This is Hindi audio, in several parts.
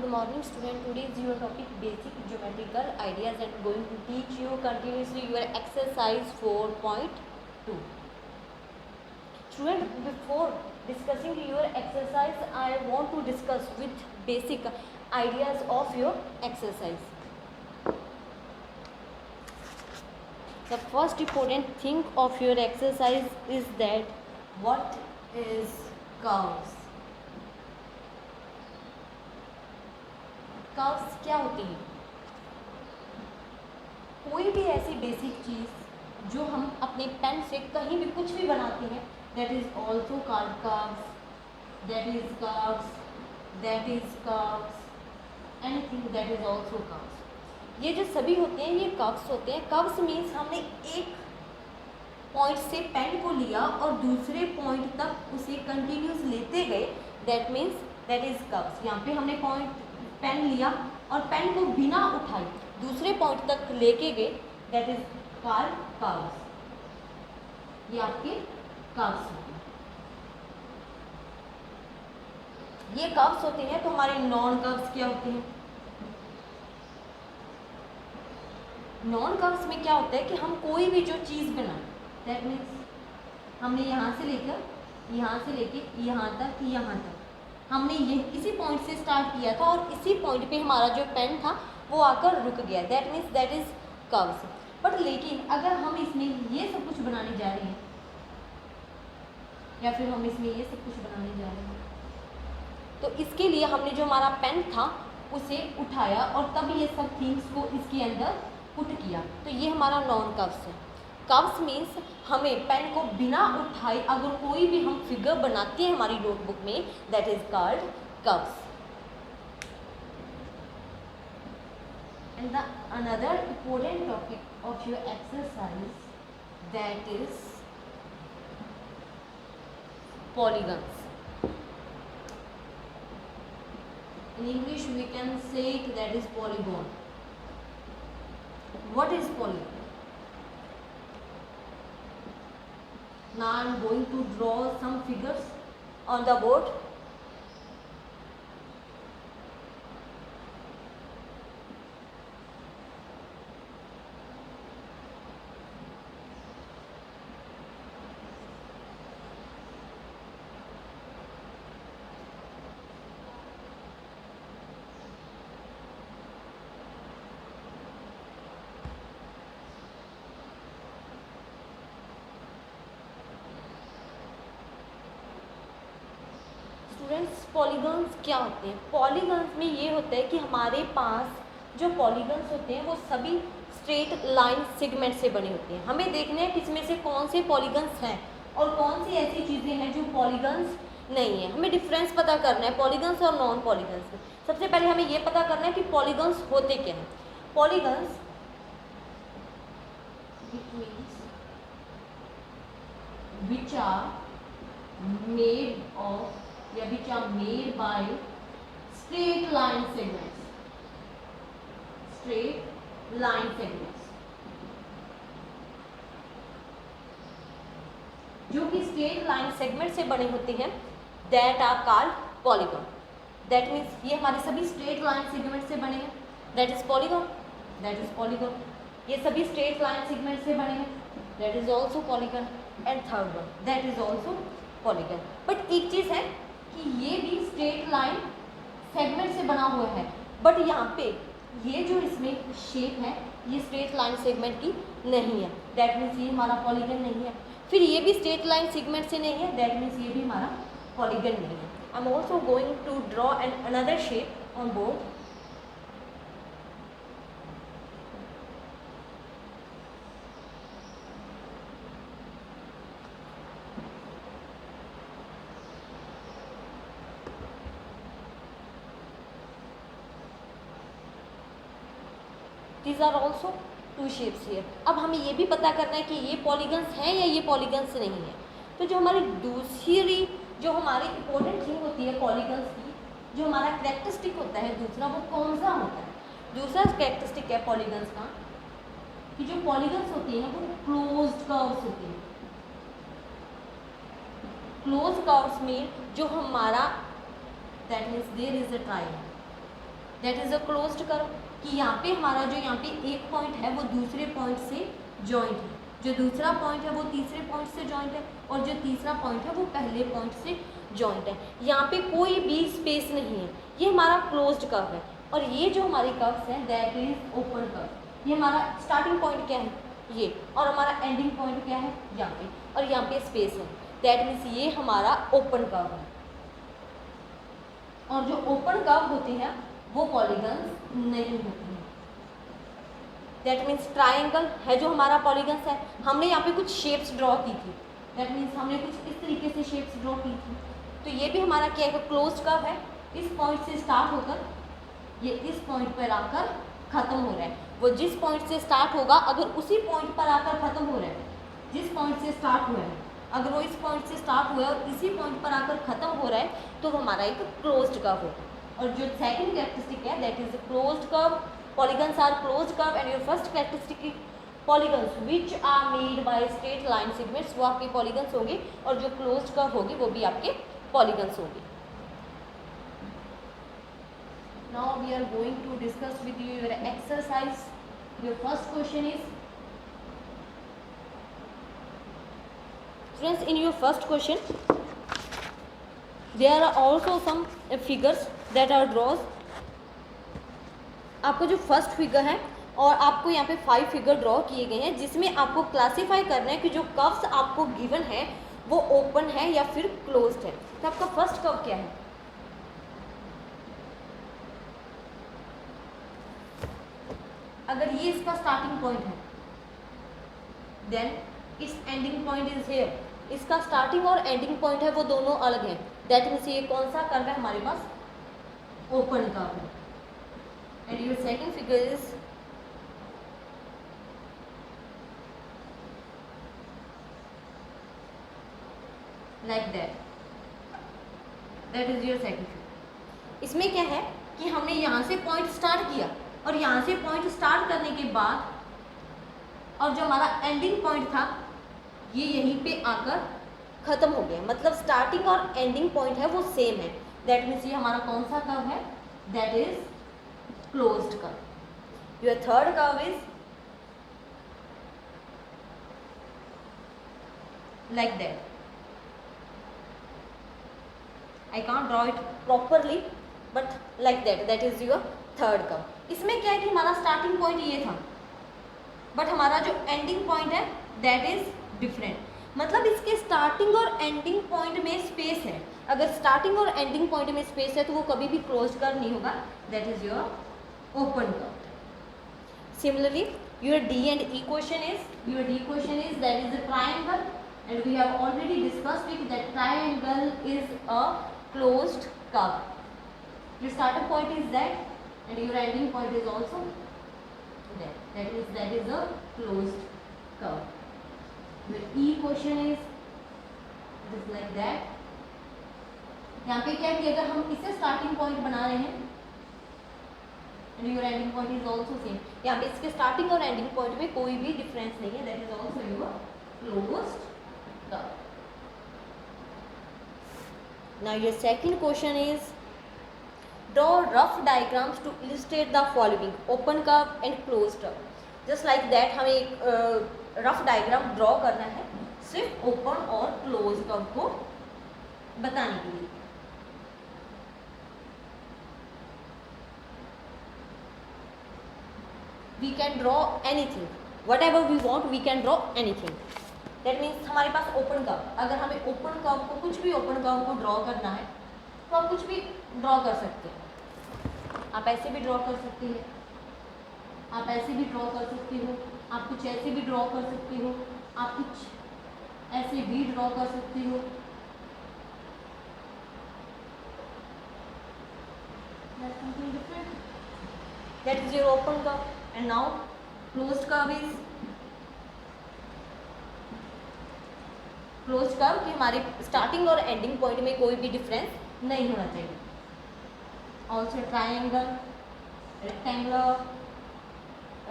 Good morning student. Today is your topic basic geometrical ideas and going to teach you continuously your exercise 4.2. Student, before discussing your exercise, I want to discuss with basic ideas of your exercise. The first important thing of your exercise is that what is curves. Curves क्या होती हैं? कोई भी ऐसी बेसिक चीज़ जो हम अपने पेन से कहीं भी कुछ भी बनाते हैं, that is also called curves, that is curves, that is curves, anything that is also curves. ये जो सभी होते हैं ये कर्व्स होते हैं। कर्व्स मीन्स हमने एक पॉइंट से पेन को लिया और दूसरे पॉइंट तक उसे कंटिन्यूस लेते गए, that means that is curves. यहाँ पे हमने पॉइंट पेन लिया और पेन को बिना उठाए दूसरे पॉइंट तक लेके गए, दैट इज कॉल्ड कर्व्स। ये आपके कर्व्स होते हैं। ये कर्व्स होते हैं। तो हमारे नॉन कर्व्स क्या होते हैं? नॉन कर्व्स में क्या होता है कि हम कोई भी जो चीज़ बनाए, दैट मीन्स हमने यहाँ से लेके यहाँ तक हमने ये इसी पॉइंट से स्टार्ट किया था और इसी पॉइंट पे हमारा जो पेन था वो आकर रुक गया, that means that is curves. But लेकिन अगर हम इसमें ये सब कुछ बनाने जा रहे हैं या फिर हम इसमें ये सब कुछ बनाने जा रहे हैं, तो इसके लिए हमने जो हमारा पेन था उसे उठाया और तब ये सब थिंग्स को इसके अंदर पुट किया, तो ये हमारा नॉन कर्व्स है। कर्व्स मीन्स हमें पेन को बिना उठाए अगर कोई भी हम फिगर बनाते हैं हमारी नोटबुक में, that is called curves. And the another important topic of your exercise, that is polygons. In English we can say it that is polygon. What is polygon? Now I am going to draw some figures on the board. Students, polygons क्या होते हैं? पॉलीगन्स में ये होता है कि हमारे पास जो पॉलीगन्स होते हैं वो सभी स्ट्रेट लाइन सेगमेंट से बने होते हैं। हमें देखना है किसमें से कौन से पॉलीगन्स हैं और कौन सी ऐसी चीज़ें हैं जो पॉलीगन्स नहीं है। हमें डिफरेंस पता करना है पॉलीगन्स और नॉन पॉलीगन्स में। सबसे पहले हमें ये पता करना है कि पॉलीगन्स होते क्या हैं। Polygons which are made of which are made by straight line segments. Straight line segments जो कि स्ट्रेट लाइन सेगमेंट से बने होते हैं, that are called polygon. That means ये हमारे सभी स्ट्रेट लाइन सेगमेंट से बने हैं, that is polygon, that is polygon. ये सभी स्ट्रेट लाइन सेगमेंट से बने हैं, that is also polygon. And third one, that is also polygon. But एक चीज़ है कि ये भी स्ट्रेट लाइन सेगमेंट से बना हुआ है, बट यहाँ पे ये जो इसमें शेप है ये स्ट्रेट लाइन सेगमेंट की नहीं है, दैट मीन्स ये हमारा पॉलीगन नहीं है। फिर ये भी स्ट्रेट लाइन सेगमेंट से नहीं है, दैट मीन्स ये भी हमारा पॉलीगन नहीं है। I am also going to draw an another shape on board. These are also two shapes here. अब हमें ये भी पता करना है कि ये पॉलीगन्स हैं या ये पॉलीगन्स नहीं है। तो जो हमारी दूसरी जो हमारी इम्पोर्टेंट थिंग होती है पॉलीगन्स की, जो हमारा कैरेक्टरिस्टिक होता है दूसरा, वो कौन सा होता है? दूसरा कैरेक्टरिस्टिक है पॉलीगन्स का कि जो पॉलीगन्स होती हैं वो क्लोज्ड कर्व्स होती हैं। क्लोज कर्व्स में जो हमारा that means there is a triangle, that is a closed curve, कि यहाँ पे हमारा जो यहाँ पे एक पॉइंट है वो दूसरे पॉइंट से जॉइंट है, जो दूसरा पॉइंट है वो तीसरे पॉइंट से जॉइंट है, और जो तीसरा पॉइंट है वो पहले पॉइंट से जॉइंट है। यहाँ पे कोई भी स्पेस नहीं है, ये हमारा क्लोज्ड कर्व है। और ये जो हमारी कर्व्स हैं दैट इज ओपन कर्व। ये हमारा स्टार्टिंग पॉइंट क्या है ये, और हमारा एंडिंग पॉइंट क्या है यहाँ पे, और यहाँ पे स्पेस है, दैट मीन्स ये हमारा ओपन कर्व है। और जो ओपन कर्व होते हैं वो पॉलीगन्स नहीं होते हैं। दैट मीन्स ट्राइंगल है जो हमारा पॉलीगन्स है। हमने यहाँ पे कुछ शेप्स ड्रॉ की थी, दैट मीन्स हमने कुछ इस तरीके से शेप्स ड्रॉ की थी, तो ये भी हमारा क्या है, क्लोज्ड कर्व है। इस पॉइंट से स्टार्ट होकर ये इस पॉइंट पर आकर खत्म हो रहा है। वो जिस पॉइंट से स्टार्ट होगा अगर उसी पॉइंट पर आकर खत्म हो रहा है, जिस पॉइंट से स्टार्ट हुआ है अगर वो इस पॉइंट से स्टार्ट हुआ है और इसी पॉइंट पर आकर खत्म हो रहा है, तो वो हमारा एक क्लोज्ड कर्व होगा। और जो सेकंड कैरेक्टरिस्टिक है that is closed curve, polygons are closed curve, and your first characteristic polygons which are made by straight line segments, वो आपके पॉलीगन्स होंगे, और जो क्लोज्ड कर्व होगी वो भी आपके पॉलीगन्स होंगे। Now we are going to discuss with you your exercise. Your first question is, friends, in your first question there are also some figures that are draws. आपको जो फर्स्ट फिगर है और आपको यहाँ पे 5 फिगर ड्रॉ किए गए हैं, जिसमें आपको क्लासीफाई करना है कि जो कर्व्स आपको गिवन है वो ओपन है या फिर क्लोज्ड है। तो आपका फर्स्ट कर्व क्या है, अगर ये इसका स्टार्टिंग पॉइंट है देन इस एंडिंग पॉइंट इज हियर, इसका स्टार्टिंग और एंडिंग पॉइंट है वो दोनों अलग हैं, दैट मीन्स ये कौन सा कर्व है हमारे पास, ओपन कर्व है। And your second figure is like that, that is your second figure. इसमें क्या है कि हमने यहाँ से पॉइंट स्टार्ट किया और यहाँ से पॉइंट स्टार्ट करने के बाद और जो हमारा एंडिंग पॉइंट था ये यहीं पे आकर खत्म हो गया, मतलब स्टार्टिंग और एंडिंग पॉइंट है वो सेम है, दैट मीन्स ये हमारा कौन सा कर्व है, that is closed curve. Your third curve is like that, I can't draw it properly but like that, that is your third curve. इसमें क्या है कि हमारा स्टार्टिंग पॉइंट ये था बट हमारा जो एंडिंग पॉइंट है दैट इज डिफरेंट, मतलब इसके स्टार्टिंग और एंडिंग पॉइंट में स्पेस है। अगर स्टार्टिंग और एंडिंग पॉइंट में स्पेस है तो वो कभी भी क्लोज कर्व नहीं होगा, that is your open curve. Similarly your D and E question is that is a triangle, and we have already discussed it that triangle is a closed curve. Your starting point is that and your ending point is also there, that is a closed curve. The E question is just like that. यहाँ पे क्या है कि अगर हम इसे स्टार्टिंग पॉइंट बना रहे हैं and your ending point is also same, यहाँ पे इसके स्टार्टिंग और एंडिंग पॉइंट में कोई भी डिफरेंस नहीं है, that is also your closed curve. Now your second question is, draw rough diagrams to illustrate the following: open curve and closed curve. Just like that हमें एक रफ डायग्राम ड्रॉ करना है सिर्फ ओपन और क्लोज कर्व को बताने के लिए। We can draw anything, whatever we want, we can draw anything. That means हमारे पास ओपन कर्व, अगर हमें ओपन कर्व को कुछ भी ओपन कर्व को ड्रॉ करना है तो आप कुछ भी ड्रॉ कर सकते हैं। आप ऐसे भी ड्रॉ कर सकते हैं, आप ऐसे भी ड्रॉ कर सकते हो, आप कुछ ऐसे भी ड्रॉ कर सकते हो, आप कुछ ऐसे भी ड्रॉ कर सकते हो। That's something different. That is your open curve. And now closed curve is closed curve कि हमारे स्टार्टिंग और एंडिंग पॉइंट में कोई भी डिफरेंस नहीं होना चाहिए। Also triangle, rectangular,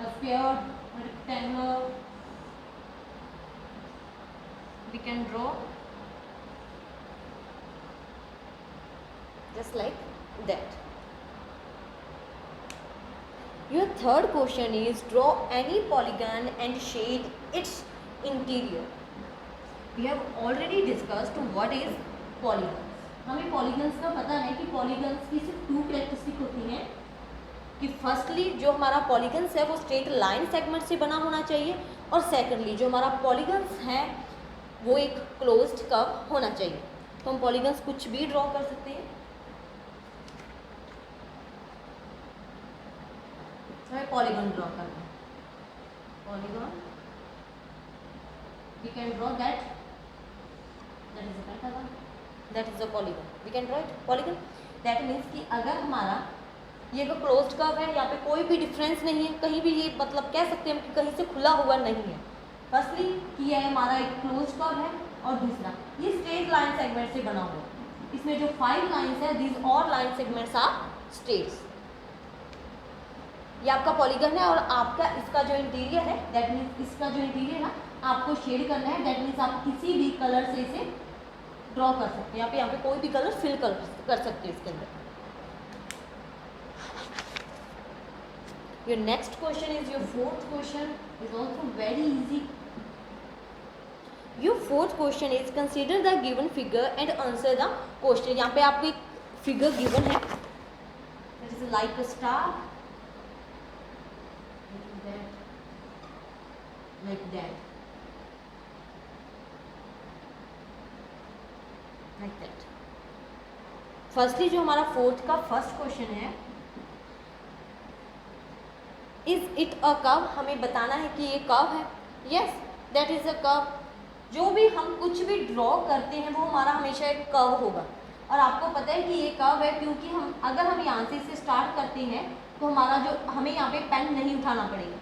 sphere, rectangular, we can draw just like that. Your third question is draw any polygon and shade its interior. We have already discussed what is polygons. हमें polygons का पता है कि polygons की सिर्फ 2 कैरेक्टरिस्टिक होती हैं कि फर्स्टली जो हमारा पॉलीगन्स है वो स्ट्रेट लाइन सेगमेंट से बना होना चाहिए और सेकंडली जो हमारा पॉलीगन्स है वो एक क्लोज्ड कर्व होना चाहिए. तो हम पॉलीगन्स कुछ भी ड्रॉ कर सकते हैं. हमें पॉलीगन ड्रॉ करना है. Polygon we can draw that is a pentagon, that is a polygon. We can draw it polygon. That means कि अगर हमारा ये जो क्लोज्ड कर्व है यहाँ पे कोई भी डिफरेंस नहीं है, कहीं भी ये मतलब कह सकते हैं कि कहीं से खुला हुआ नहीं है. फर्स्टली कि ये हमारा एक क्लोज्ड कर्व है और दूसरा ये स्ट्रेट लाइन सेगमेंट से बना हुआ. इसमें जो 5 लाइंस है these all line segments are straights. ये आपका पॉलीगन है और आपका इसका जो इंटीरियर है दैट मीन्स इसका जो इंटीरियर है आपको शेड करना है. दैट मीन्स आप किसी भी कलर से इसे ड्रॉ कर सकते हैं. यहाँ पे कोई भी कलर फिल कर सकते हैं इसके अंदर. Your next question is your fourth question is also very easy. Your fourth question is consider the given figure and answer the question. यहाँ पे आपको एक फिगर गिवन है that is like a star, like that. Firstly जो हमारा फोर्थ का फर्स्ट क्वेश्चन है इज इट अ कर्व. हमें बताना है कि ये कर्व है. Yes that is a curve. जो भी हम कुछ भी ड्रॉ करते हैं वो हमारा हमेशा एक कर्व होगा और आपको पता है कि ये कर्व है क्योंकि अगर हम यहाँ से इसे स्टार्ट करते हैं तो हमारा जो हमें यहाँ पे पेन नहीं उठाना पड़ेगा.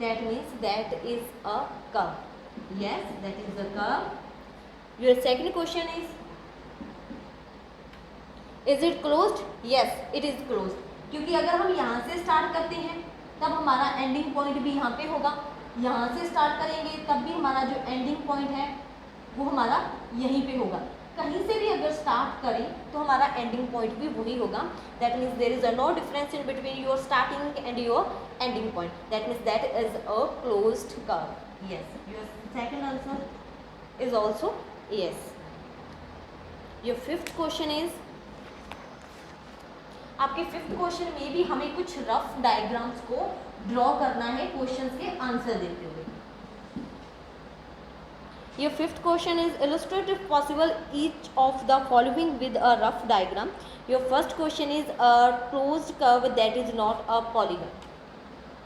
That means that is a curve. Yes that is a curve. Your second question is it closed. Yes it is closed क्योंकि अगर हम यहाँ से स्टार्ट करते हैं तब हमारा एंडिंग पॉइंट भी यहाँ पे होगा. यहाँ से स्टार्ट करेंगे तब भी हमारा जो एंडिंग पॉइंट है वो हमारा यहीं पे होगा. कहीं से भी अगर स्टार्ट करें तो हमारा एंडिंग पॉइंट भी वही होगा. That means there is no difference in between your starting and your ending point. That means that is a closed curve. Yes your second answer is also yes. Your fifth question is आपके फिफ्थ क्वेश्चन में भी हमें कुछ रफ डायग्राम्स को ड्रॉ करना है क्वेश्चंस के आंसर देते हुए. Your fifth question is illustrate if possible each of the following with a rough diagram. Your first question is a closed curve that is not a polygon.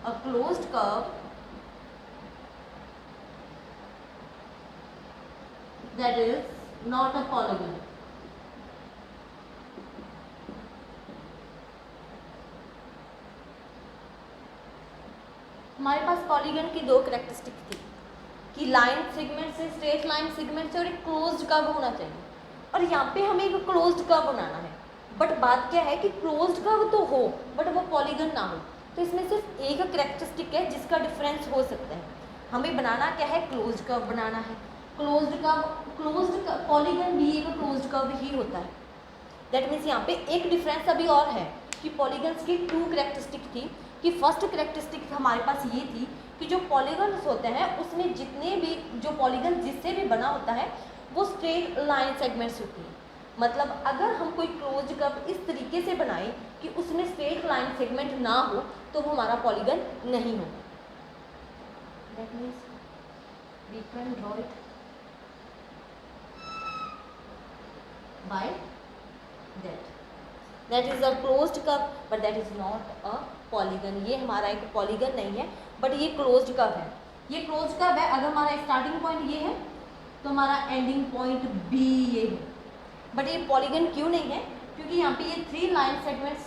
A closed curve that is not a polygon. हमारे पास पॉलीगन की 2 कैरेक्टरिस्टिक थी कि लाइन सेगमेंट से स्ट्रेट लाइन सेगमेंट से और एक क्लोज्ड कर्व होना चाहिए और यहाँ पे हमें एक क्लोज्ड कर्व बनाना है. बट बात क्या है कि क्लोज्ड कर्व तो हो बट वो पॉलीगन ना हो. तो इसमें सिर्फ एक कैरेक्टरिस्टिक है जिसका डिफरेंस हो सकता है. हमें बनाना क्या है, क्लोज्ड कर्व बनाना है. क्लोज्ड पॉलीगन भी एक क्लोज्ड कर्व ही होता है. दैट मीन्स यहाँ पे एक डिफरेंस अभी और है कि पॉलीगन्स की 2 कैरेक्टरिस्टिक थी कि फर्स्ट कैरेक्टरिस्टिक हमारे पास ये थी कि जो पॉलीगन्स होते हैं उसमें जितने भी जो पॉलीगन जिससे भी बना होता है वो स्ट्रेट लाइन सेगमेंट्स होती हैं. मतलब अगर हम कोई क्लोज्ड कर्व इस तरीके से बनाएं कि उसमें स्ट्रेट लाइन सेगमेंट ना हो तो वो हमारा पॉलीगन नहीं होगा. That means we can draw it by that is a closed curve but that is not a polygon. ये हमारा एक पॉलीगन नहीं है बट ये क्लोज्ड कर्व है. ये क्लोज्ड कर्व है. अगर हमारा स्टार्टिंग पॉइंट ये है तो हमारा एंडिंग पॉइंट भी ये है. बट ये पॉलीगन क्यों नहीं है, क्योंकि यहाँ पे ये 3 लाइन सेगमेंट्स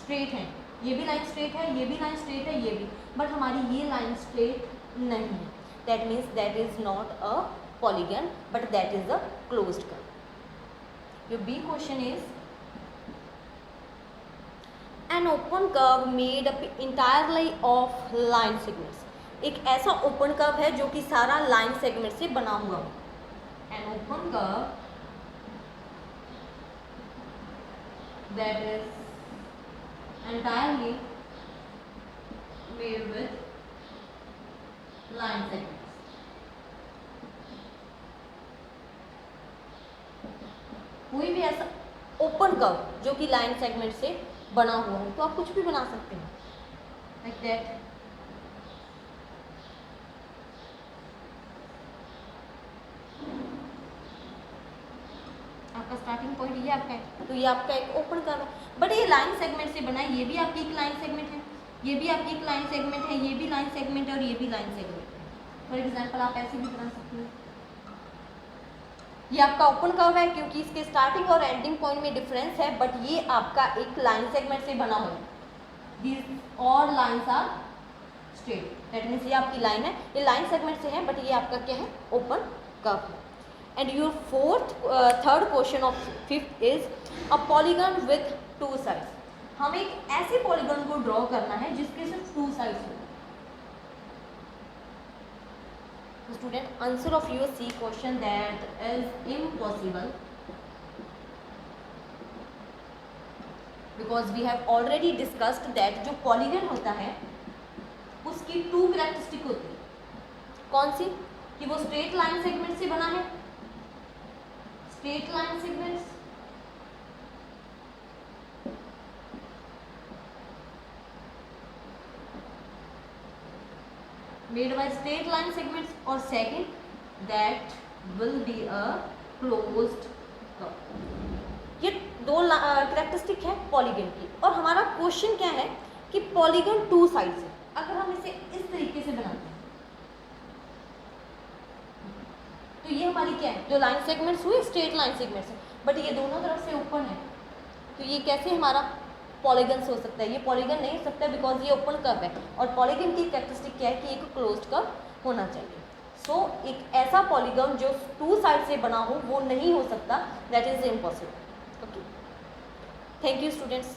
स्ट्रेट हैं. ये भी लाइन स्ट्रेट है, ये भी लाइन स्ट्रेट है, ये भी. बट हमारी ये लाइन स्ट्रेट नहीं है. That means that is not a polygon but that is a closed curve. Your B question is an open curve made up entirely of line segments. एक ऐसा ओपन कर्व है जो कि सारा लाइन सेगमेंट से बना हुआ हो. An open curve that is entirely made with line segments. कोई भी ऐसा ओपन कर्व जो कि लाइन सेगमेंट से बना हुआ है तो आप कुछ भी बना सकते हैं लाइक दैट. आपका स्टार्टिंग पॉइंट ये आपका है, तो ये आपका एक ओपन कर्व है, बट ये लाइन सेगमेंट से बना है. ये भी आपकी एक लाइन सेगमेंट है, ये भी आपकी एक लाइन सेगमेंट है, ये भी लाइन सेगमेंट है और ये भी लाइन सेगमेंट है. फॉर एग्जांपल आप ऐसे भी बना सकते हैं. ये आपका ओपन कर्व है क्योंकि इसके स्टार्टिंग और एंडिंग पॉइंट में डिफरेंस है, बट ये आपका एक लाइन सेगमेंट से बना हुआ है. These all lines are straight, that means ये आपकी लाइन है, ये लाइन सेगमेंट से है, बट ये आपका क्या है, ओपन कर्व है. And your third question of fifth is a polygon with two sides. हमें एक ऐसे पॉलीगन को ड्रॉ करना है जिसके सिर्फ टू साइड्स हो. Student, answer of your C question that is impossible because we have already discussed that जो polygon होता है उसकी टू कैरेक्टरिस्टिक होती है. कौन सी? कि वो स्ट्रेट लाइन सेगमेंट से बना है, straight line segments, made by straight line segments, और second that will be a closed curve. ये दो कैरेक्टरिस्टिक है पॉलीगन की. और हमारा क्वेश्चन क्या है कि पॉलीगन टू साइड्स है. अगर हम इसे इस तरीके से बनाते हैं तो ये हमारी क्या है, जो लाइन सेगमेंट्स हुए स्ट्रेट लाइन सेगमेंट्स है, बट ये दोनों तरफ से ओपन है, तो ये कैसे हमारा पॉलीगन्स हो सकता है. ये पॉलीगन नहीं हो सकता बिकॉज ये ओपन कर्व है, और पॉलीगन की कैरेक्टरिस्टिक क्या है कि एक क्लोज्ड कर्व होना चाहिए. सो एक ऐसा पॉलीगन जो टू साइड से बना हो वो नहीं हो सकता, that is impossible. Okay, thank you students.